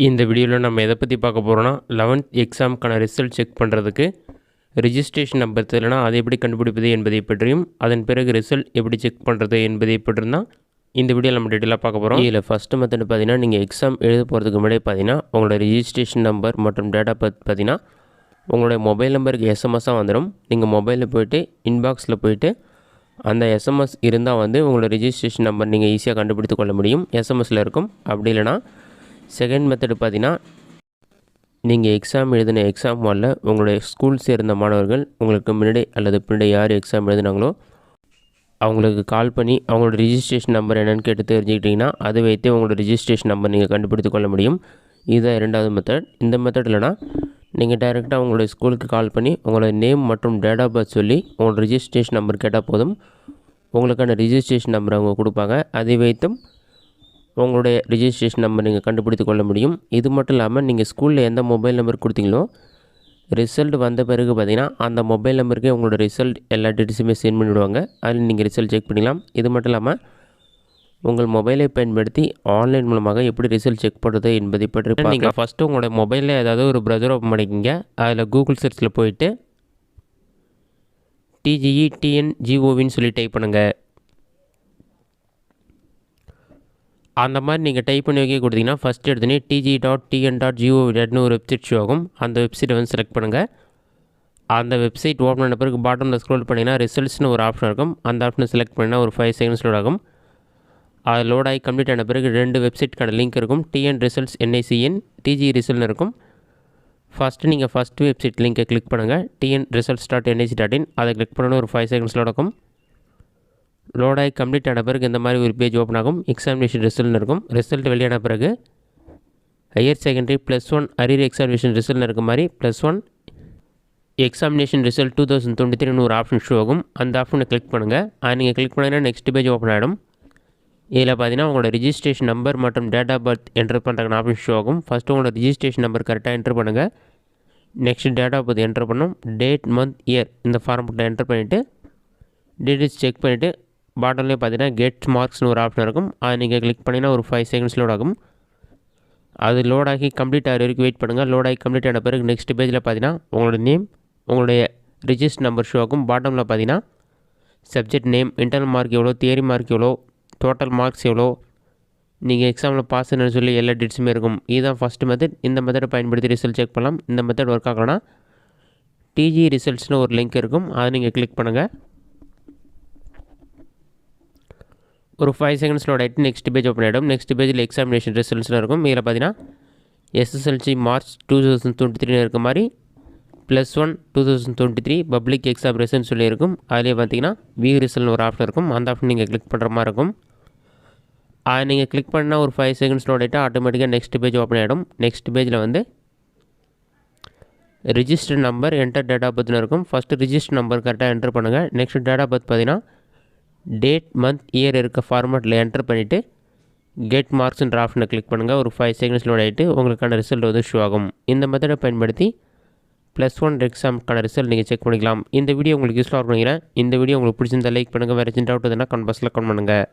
இந்த வீடியோவில் நம்ம எதை பற்றி பார்க்க போகிறோன்னா 11th எக்ஸாமுக்கான ரிசல்ட் செக் பண்ணுறதுக்கு ரிஜிஸ்ட்ரேஷன் நம்பர் தெரியலனா அதை எப்படி கண்டுபிடிப்பது என்பதை பற்றியும் அதன் பிறகு ரிசல்ட் எப்படி செக் பண்ணுறது என்பதை பற்றியும் தான் இந்த வீடியோவில் நம்ம டீட்டெயிலாக பார்க்க போகிறோம். இதில் ஃபஸ்ட்டு மெத்தட் பார்த்தீங்கன்னா நீங்கள் எக்ஸாம் எழுத போகிறதுக்கு முன்னாடி பார்த்தீங்கன்னா உங்களோட ரிஜிஸ்ட்ரேஷன் நம்பர் மற்றும் டேட்டா பர்த் பார்த்தீங்கன்னா உங்களுடைய மொபைல் நம்பருக்கு எஸ்எம்எஸ்ஸாக வந்துடும். நீங்கள் மொபைலில் போய்ட்டு இன்பாக்ஸில் போய்ட்டு அந்த எஸ்எம்எஸ் இருந்தால் உங்களோட ரிஜிஸ்ட்ரேஷன் நம்பர் நீங்கள் ஈஸியாக கண்டுபிடித்து கொள்ள முடியும். எஸ்எம்எஸில் இருக்கும். அப்படி இல்லைனா செகண்ட் மெத்தடு பார்த்தீங்கன்னா நீங்கள் எக்ஸாம் எழுதின எக்ஸாம் ஹாலில் உங்களுடைய ஸ்கூல் சேர்ந்த மாணவர்கள் உங்களுக்கு முன்னாடி அல்லது பின்னாடி யார் எக்ஸாம் எழுதினாங்களோ அவங்களுக்கு கால் பண்ணி அவங்களோட ரிஜிஸ்ட்ரேஷன் நம்பர் என்னென்னு கேட்டு தெரிஞ்சுக்கிட்டிங்கன்னா அதை வைத்து உங்களோட ரிஜிஸ்ட்ரேஷன் நம்பர் நீங்கள் கண்டுபிடித்து கொள்ள முடியும். இதுதான் இரண்டாவது மெத்தட். இந்த மெத்தட் இல்லைனா நீங்கள் டைரெக்டாக உங்களுடைய ஸ்கூலுக்கு கால் பண்ணி உங்களோட நேம் மற்றும் டேட் ஆஃப் பர்த் சொல்லி உங்களோட ரிஜிஸ்ட்ரேஷன் நம்பர் கேட்டால் போதும். உங்களுக்கான ரிஜிஸ்ட்ரேஷன் நம்பர் அவங்க கொடுப்பாங்க. அதை வைத்தும் உங்களுடைய ரிஜிஸ்ட்ரேஷன் நம்பர் நீங்கள் கண்டுபிடித்து கொள்ள முடியும். இது மட்டும் இல்லாமல் நீங்கள் ஸ்கூலில் எந்த மொபைல் நம்பர் கொடுத்தீங்களோ ரிசல்ட் வந்த பிறகு பார்த்தீங்கன்னா அந்த மொபைல் நம்பருக்கே உங்களோட ரிசல்ட் எல்லா டீட்டெயில்ஸுமே சென்ட் பண்ணிவிடுவாங்க. அதில் நீங்கள் ரிசல்ட் செக் பண்ணிக்கலாம். இது மட்டும் இல்லாமல் உங்கள் மொபைலை பயன்படுத்தி ஆன்லைன் மூலமாக எப்படி ரிசல்ட் செக் பண்ணுறது என்பதை பற்றி நீங்கள் ஃபஸ்ட்டு உங்களோட மொபைலில் ஏதாவது ஒரு ப்ரௌசர் ஓப்பன் பண்ணிக்கிங்க. அதில் கூகுள் சர்ச்சில் போயிட்டு TGETNGOVன்னு சொல்லி டைப் பண்ணுங்கள். அந்த மாதிரி நீங்கள் டைப் பண்ணி வைக்க கொடுத்தீங்கன்னா ஃபஸ்ட் எடுத்துனே TG.TN.gov.in ஒரு வெப்சைட் ஷோ ஆகும். அந்த வெப்சைட்டை செலக்ட் பண்ணுங்கள். அந்த வெப்சைட் ஓப்பன் பண்ண பிறகு பாட்டமில் ஸ்க்ரோல் பண்ணிங்கன்னா ரிசல்ட்ஸ்னு ஒரு ஆப்ஷன் இருக்கும். அந்த ஆப்ஷனை செலக்ட் பண்ணிங்கன்னா ஒரு 5 செகண்ட்ஸ் லோட் ஆகும். அது லோட் ஆகி கம்ப்ளீட் ஆன பிறகு 2 வெப்சைட்டுக்கான லிங்க் இருக்கும். TN ரிசல்ட்ஸ் NICN TG ரிசல்ட்னு இருக்கும். ஃபஸ்ட்டு நீங்கள் ஃபஸ்ட்டு வெப்சைட் லிங்கை கிளிக் பண்ணுங்கள். TNresults.nic.in அதை கிளிக் பண்ணணும். ஒரு 5 செகண்ட்ஸ் லோட் ஆகும். லோட் ஆகி கம்ப்ளீட் ஆன பிறகு இந்த மாதிரி ஒரு பேஜ் ஓப்பன் ஆகும். எக்ஸாமினேஷன் ரிசல்ட்னு இருக்கும். ரிசல்ட் வெளியான பிறகு ஹையர் செகண்டரி +1 அரியர் எக்ஸாமினேஷன் ரிசல்ட்னு இருக்க மாதிரி +1 எக்ஸாமினேஷன் ரிசல்ட் 2023 ஒரு ஆப்ஷன் ஷோ ஆகும். அந்த ஆப்ஷனை கிளிக் பண்ணுங்கள். அதை நீங்கள் கிளிக் பண்ணிங்கன்னா நெக்ஸ்ட் பேஜ் ஓப்பன் ஆகிடும். இதில் பார்த்தீங்கன்னா உங்களோட ரிஜிஸ்ட்ரேஷன் நம்பர் மற்றும் டேட் ஆஃப் பர்த் என்டர் பண்ணுறதுக்கு ஆப்ஷன் ஷோ ஆகும். ஃபஸ்ட்டு உங்களோட ரிஜிஸ்ட்ரேஷன் நம்பர் கரெக்டாக என்டர் பண்ணுங்கள். Next date of birth enter பண்ணணும். டேட் மந்த் இயர் இந்த ஃபார்மெட்டில் என்டர் பண்ணிவிட்டு டீட்டெயில்ஸ் செக் பண்ணிவிட்டு பாட்டம்லேயே பார்த்தீங்கன்னா கெட் மார்க்ஸ்னு ஒரு ஆப்ஷன் இருக்கும். அதை நீங்கள் கிளிக் பண்ணிங்கன்னா ஒரு 5 செகண்ட்ஸ் லோட் ஆகும். அது லோட் ஆகி கம்ப்ளீட் ஆகிற வரைக்கும் வெயிட் பண்ணுங்கள். லோட் ஆகி கம்ப்ளீட் ஆன பிறகு நெக்ஸ்ட் பேஜில் பார்த்தீங்கன்னா உங்களோட நேம் உங்களுடைய ரிஜிஸ்டர் நம்பர் ஷோ ஆகும். பாட்டமில் பார்த்தீங்கன்னா சப்ஜெக்ட் நேம், இன்டர்னல் மார்க் எவ்வளோ, தியரி மார்க் எவ்வளோ, டோட்டல் மார்க்ஸ் எவ்வளோ, நீங்கள் எக்ஸாமில் பாஸ் என்னன்னு சொல்லி எல்லா டீட்ஸுமே இருக்கும். இதுதான் ஃபஸ்ட்டு மெத்தட். இந்த மெத்தடை பயன்படுத்தி ரிசல்ட் செக் பண்ணலாம். இந்த மெத்தட் ஒர்க் ஆகலைன்னா TG ரிசல்ட்ஸ்னு ஒரு லிங்க் இருக்கும். அதை நீங்கள் கிளிக் பண்ணுங்கள். ஒரு 5 செகண்ட்ஸ் லோட் ஆகிட்டு நெக்ஸ்ட் பேஜ் ஓப்பன் ஆகிடும். நெக்ஸ்ட் பேஜில் எக்ஸாமினேஷன் ரிசல்ட்ஸ்னு இருக்கும். இதில் பார்த்தீங்கன்னா SSLC மார்ச் 2023 இருக்க மாதிரி +1 2023 பப்ளிக் எக்ஸாம் ரிசல்ட் சொல்லியிருக்கும். அதிலே பார்த்தீங்கன்னா வியூ ரிசல்ட்னு ஒரு ஆப்ஷன் இருக்கும். அந்த ஆப்ஷன் நீங்கள் கிளிக் பண்ணுற மாதிரி இருக்கும். அதை நீங்கள் கிளிக் பண்ணால் ஒரு 5 செகண்ட்ஸ் லோட் ஆகிட்டு ஆட்டோமேட்டிக்காக நெக்ஸ்ட் பேஜ் ஓப்பன் ஆகிடும். நெக்ஸ்ட் பேஜில் register number enter date of பர்த்னு இருக்கும். ஃபஸ்ட்டு ரிஜிஸ்டர் நம்பர் கரெக்டாக என்டர் பண்ணுங்கள். நெக்ஸ்ட் டேட் ஆஃப் பர்த் பார்த்தீங்கன்னா டேட் மந்த் இயர் இருக்க ஃபார்மேட்டில் என்டர் பண்ணிவிட்டு கெட் மார்க்ஸ்ன்ற ஆப்ஷனை கிளிக் பண்ணுங்கள். ஒரு 5 செகண்ட்ஸ் லோட் ஆகிட்டு உங்களுக்கான ரிசல்ட் ஷோ ஆகும். இந்த மெத்தடை பயன்படுத்தி +1 எக்ஸாமுக்கான ரிசல்ட் நீங்கள் செக் பண்ணிக்கலாம். இந்த வீடியோ உங்களுக்கு யூஸ்ஃபுல்லாக இருக்குங்கிறேன். இந்த வீடியோ உங்களுக்கு பிடிச்சிருந்தா லைக் பண்ணுங்கள். வேறு சின்ன டவுட் எதுனா கமெண்ட் பாக்ஸில் கமெண்ட் பண்ணுங்கள்.